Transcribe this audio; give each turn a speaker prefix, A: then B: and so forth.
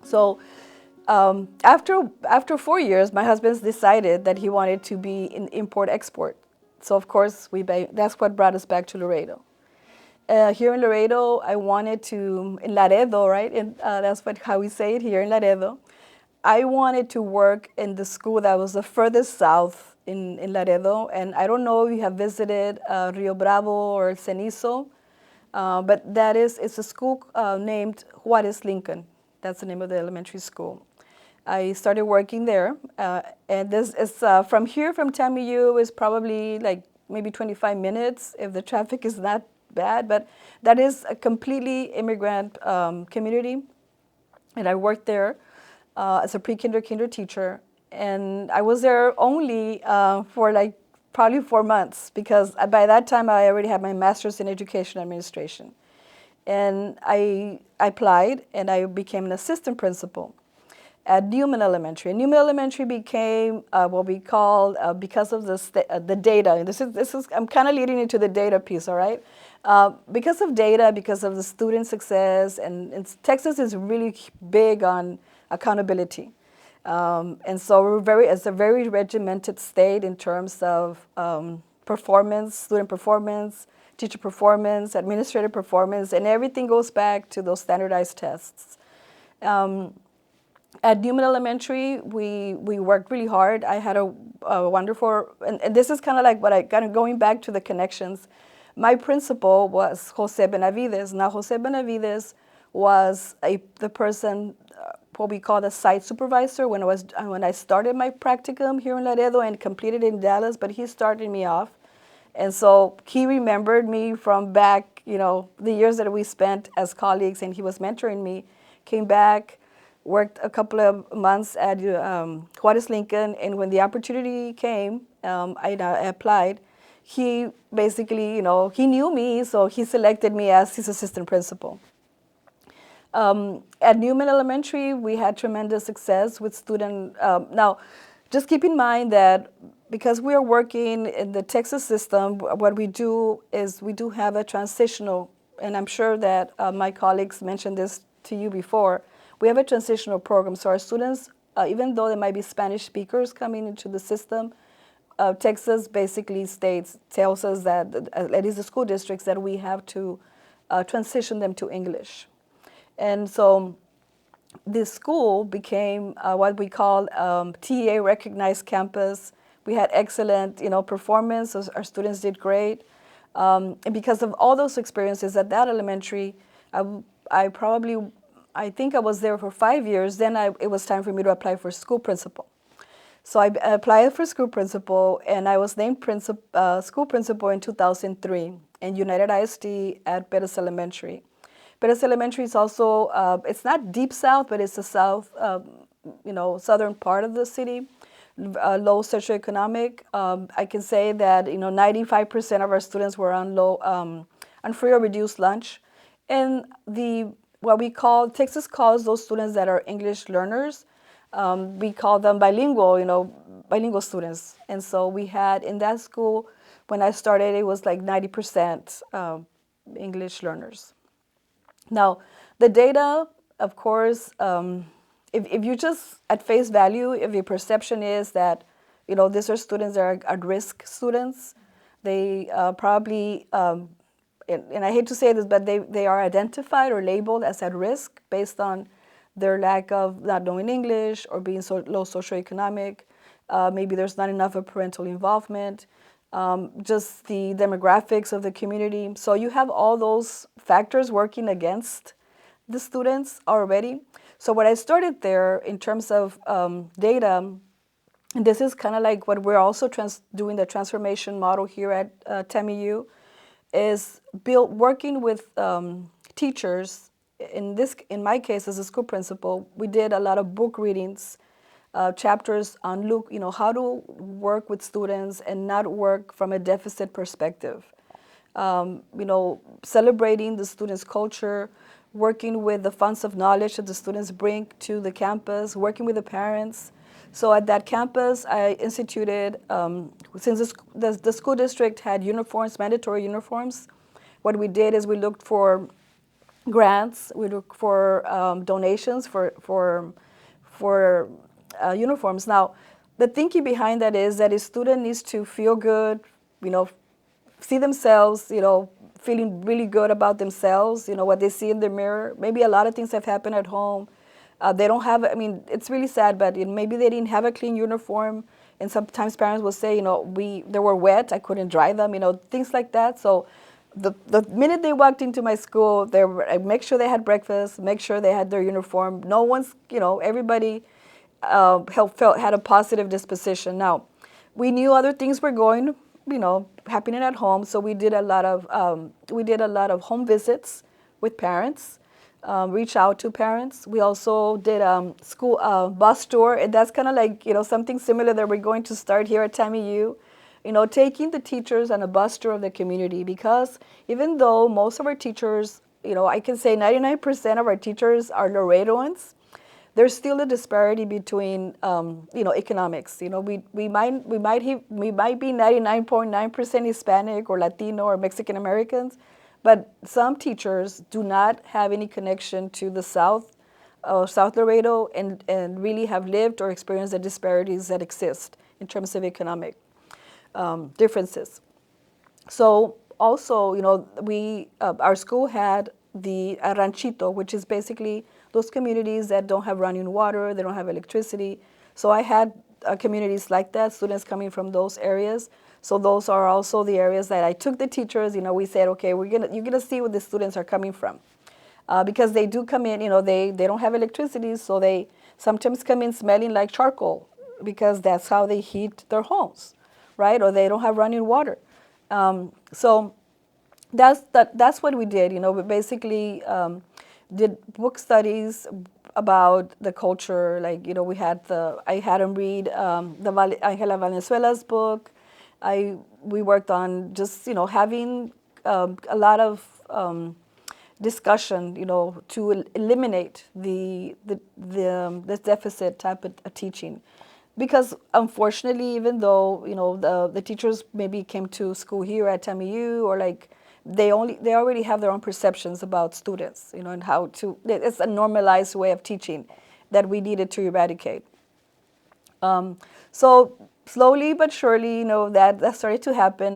A: So after 4 years, my husband decided that he wanted to be in import-export. So of course, that's what brought us back to Laredo. Here in Laredo, I wanted to, in Laredo, right? And that's how we say it here in Laredo. I wanted to work in the school that was the furthest south in Laredo. And I don't know if you have visited Rio Bravo or Cenizo, but it's a school named Juarez Lincoln. That's the name of the elementary school. I started working there, and this is from here, from TAMU, is probably like maybe 25 minutes if the traffic is not bad, but that is a completely immigrant community, and I worked there as a kinder teacher, and I was there only for like probably 4 months, because by that time I already had my master's in education administration, and I applied and I became an assistant principal at Newman Elementary. Newman Elementary became what we call, because of the data, and this is I'm kind of leading into the data piece, all right? Because of data, because of the student success, and Texas is really big on accountability. And so it's a very regimented state in terms of performance, student performance, teacher performance, administrative performance, and everything goes back to those standardized tests. At Newman Elementary, we worked really hard. I had a wonderful, and this is kind of like what I kind of going back to the connections. My principal was Jose Benavides. Now, Jose Benavides was the person, what we call the site supervisor when I started my practicum here in Laredo and completed in Dallas, but he started me off. And so he remembered me from back, the years that we spent as colleagues, and he was mentoring me, came back, worked a couple of months at Juarez Lincoln, and when the opportunity came, I applied. He basically, he knew me, so he selected me as his assistant principal. At Newman Elementary, we had tremendous success with student. Now, just keep in mind that because we are working in the Texas system, what we do is we do have a transitional, and I'm sure that my colleagues mentioned this to you before, we have a transitional program. So our students, even though there might be Spanish speakers coming into the system, Texas basically tells us that, at least the school districts, that we have to transition them to English. And so this school became what we call TEA recognized campus. We had excellent, performance. Our students did great. And because of all those experiences at that elementary, I think I was there for 5 years. Then it was time for me to apply for school principal. So I applied for school principal, and I was named school principal in 2003 in United ISD at Perez Elementary. Perez Elementary is also, it's not deep south, but it's the south, southern part of the city, low socioeconomic. I can say that, 95% of our students were on free or reduced lunch. And Texas calls those students that are English learners, we call them bilingual students. And so we had in that school, when I started, it was like 90% English learners. Now, the data, of course, if you just at face value, if your perception is that, these are students that are at-risk students, they probably, and I hate to say this, but they are identified or labeled as at risk based on their lack of not knowing English or being low socioeconomic. Maybe there's not enough of parental involvement, just the demographics of the community. So you have all those factors working against the students already. So what I started there in terms of data, and this is kind of like what we're also doing the transformation model here at TAMU, is working with teachers. In my case, as a school principal, we did a lot of book readings, chapters on how to work with students and not work from a deficit perspective. Celebrating the students' culture, working with the funds of knowledge that the students bring to the campus, working with the parents. So at that campus, I instituted, since the school district had uniforms, mandatory uniforms, what we did is we looked for grants. We look for donations for uniforms. Now, the thinking behind that is that a student needs to feel good, you know, see themselves, feeling really good about themselves, what they see in the mirror. Maybe a lot of things have happened at home. They don't have, I mean, it's really sad, but maybe they didn't have a clean uniform. And sometimes parents will say, they were wet, I couldn't dry them, things like that. So the minute they walked into my school, I make sure they had breakfast, make sure they had their uniform. No one's, everybody had a positive disposition. Now, we knew other things were going, happening at home, so we did a lot of home visits with parents, reach out to parents. We also did school bus tour, and that's kind of like something similar that we're going to start here at TAMIU. Taking the teachers on a bus tour of the community, because even though most of our teachers, I can say 99% of our teachers are Laredoans, there's still a disparity between, economics. We might be 99.9% Hispanic or Latino or Mexican Americans, but some teachers do not have any connection to the South, South Laredo, and really have lived or experienced the disparities that exist in terms of economic differences. So also, our school had the ranchito, which is basically those communities that don't have running water, they don't have electricity. So I had communities like that, students coming from those areas. So those are also the areas that I took the teachers. We said, okay, you're gonna see where the students are coming from, because they do come in. They don't have electricity, so they sometimes come in smelling like charcoal, because that's how they heat their homes, right? Or they don't have running water. So that's what we did. We basically did book studies about the culture. Like, I had them read Angela Valenzuela's book. We worked on just having a lot of discussion, to eliminate this deficit type of teaching. Because unfortunately, even though the teachers maybe came to school here at TAMIU, or like they already have their own perceptions about students, and how to, it's a normalized way of teaching that we needed to eradicate. So slowly but surely, that started to happen.